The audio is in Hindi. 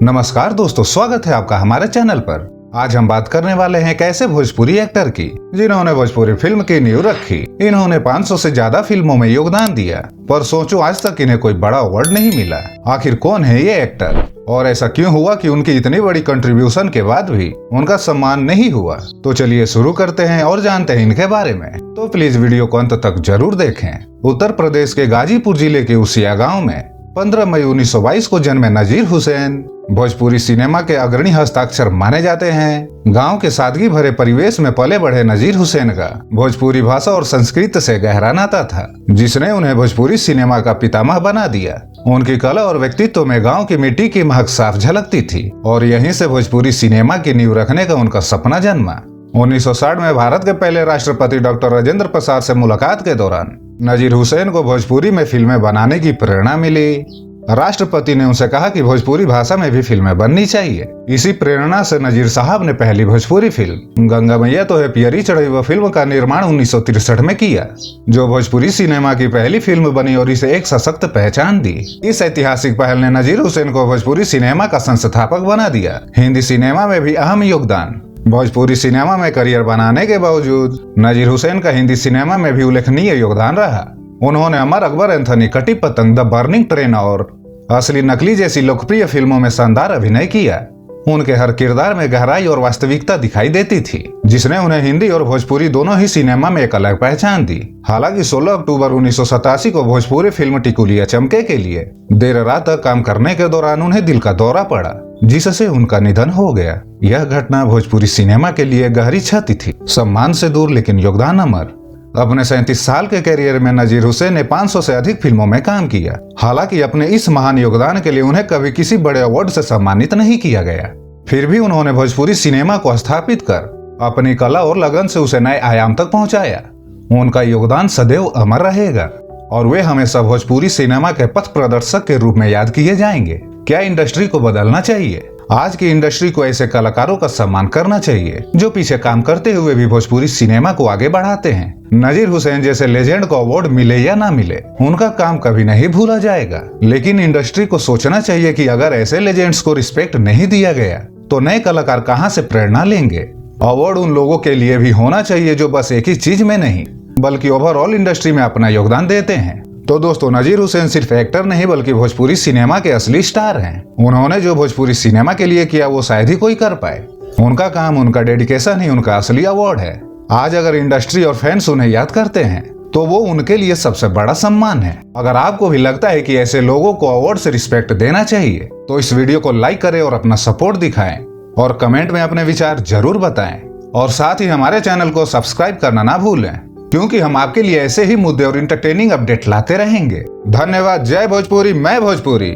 नमस्कार दोस्तों, स्वागत है आपका हमारे चैनल पर। आज हम बात करने वाले हैं एक ऐसे भोजपुरी एक्टर की जिन्होंने भोजपुरी फिल्म की नींव रखी। इन्होंने 500 से ज्यादा फिल्मों में योगदान दिया, पर सोचो आज तक इन्हें कोई बड़ा अवार्ड नहीं मिला। आखिर कौन है ये एक्टर और ऐसा क्यों हुआ कि उनकी इतनी बड़ी कंट्रीब्यूशन के बाद भी उनका सम्मान नहीं हुआ? तो चलिए शुरू करते हैं और जानते हैं इनके बारे में। तो प्लीज वीडियो को अंत तक जरूर देखें। उत्तर प्रदेश के गाजीपुर जिले के उसिया गाँव में 15 मई 1922 को जन्मे नजीर हुसैन भोजपुरी सिनेमा के अग्रणी हस्ताक्षर माने जाते हैं। गांव के सादगी भरे परिवेश में पले बढ़े नजीर हुसैन का भोजपुरी भाषा और संस्कृत से गहरा नाता था, जिसने उन्हें भोजपुरी सिनेमा का पितामह बना दिया। उनकी कला और व्यक्तित्व में गांव की मिट्टी की महक साफ झलकती थी और यहीं से भोजपुरी सिनेमा की नींव रखने का उनका सपना जन्मा। 1960 में भारत के पहले राष्ट्रपति डॉक्टर राजेंद्र प्रसाद से मुलाकात के दौरान नजीर हुसैन को भोजपुरी में फिल्में बनाने की प्रेरणा मिली। राष्ट्रपति ने उनसे कहा कि भोजपुरी भाषा में भी फिल्में बननी चाहिए। इसी प्रेरणा से नजीर साहब ने पहली भोजपुरी फिल्म गंगा मैया तो है पियरी चढ़ई व फिल्म का निर्माण 1963 में किया, जो भोजपुरी सिनेमा की पहली फिल्म बनी और इसे एक सशक्त पहचान दी। इस ऐतिहासिक पहल ने नजीर हुसैन को भोजपुरी सिनेमा का संस्थापक बना दिया। हिंदी सिनेमा में भी अहम योगदान। भोजपुरी सिनेमा में करियर बनाने के बावजूद नजीर हुसैन का हिंदी सिनेमा में भी उल्लेखनीय योगदान रहा। उन्होंने अमर अकबर एंथनी, कटी पतंग, द बर्निंग ट्रेन और असली नकली जैसी लोकप्रिय फिल्मों में शानदार अभिनय किया। उनके हर किरदार में गहराई और वास्तविकता दिखाई देती थी, जिसने उन्हें हिंदी और भोजपुरी दोनों ही सिनेमा में एक अलग पहचान दी। हालांकि 16 अक्टूबर 1987 को भोजपुरी फिल्म टिकुलिया चमके के लिए देर रात तक काम करने के दौरान उन्हें दिल का दौरा पड़ा, जिससे उनका निधन हो गया। यह घटना भोजपुरी सिनेमा के लिए गहरी क्षति थी। सम्मान से दूर लेकिन योगदान अमर। अपने 37 साल के करियर में नजीर हुसैन ने 500 से अधिक फिल्मों में काम किया। हालांकि अपने इस महान योगदान के लिए उन्हें कभी किसी बड़े अवार्ड से सम्मानित नहीं किया गया। फिर भी उन्होंने भोजपुरी सिनेमा को स्थापित कर अपनी कला और लगन से उसे नए आयाम तक पहुंचाया। उनका योगदान सदैव अमर रहेगा और वे हमेशा भोजपुरी सिनेमा के पथ प्रदर्शक के रूप में याद किए जाएंगे। क्या इंडस्ट्री को बदलना चाहिए? आज की इंडस्ट्री को ऐसे कलाकारों का सम्मान करना चाहिए जो पीछे काम करते हुए भी भोजपुरी सिनेमा को आगे बढ़ाते हैं। नजीर हुसैन जैसे लेजेंड को अवार्ड मिले या ना मिले, उनका काम कभी नहीं भूला जाएगा। लेकिन इंडस्ट्री को सोचना चाहिए कि अगर ऐसे लेजेंड्स को रिस्पेक्ट नहीं दिया गया तो नए कलाकार कहां से प्रेरणा लेंगे। अवार्ड उन लोगों के लिए भी होना चाहिए जो बस एक ही चीज में नहीं बल्कि ओवरऑल इंडस्ट्री में अपना योगदान देते हैं। तो दोस्तों, नजीर हुसैन सिर्फ एक्टर नहीं बल्कि भोजपुरी सिनेमा के असली स्टार हैं। उन्होंने जो भोजपुरी सिनेमा के लिए किया वो शायद ही कोई कर पाए। उनका काम, उनका डेडिकेशन ही उनका असली अवार्ड है। आज अगर इंडस्ट्री और फैंस उन्हें याद करते हैं तो वो उनके लिए सबसे बड़ा सम्मान है। अगर आपको भी लगता है कि ऐसे लोगों को अवार्ड से रिस्पेक्ट देना चाहिए तो इस वीडियो को लाइक करें और अपना सपोर्ट दिखाएं और कमेंट में अपने विचार जरूर बताएं। और साथ ही हमारे चैनल को सब्सक्राइब करना ना भूलें, क्योंकि हम आपके लिए ऐसे ही मुद्दे और इंटरटेनिंग अपडेट लाते रहेंगे। धन्यवाद। जय भोजपुरी, मैं भोजपुरी।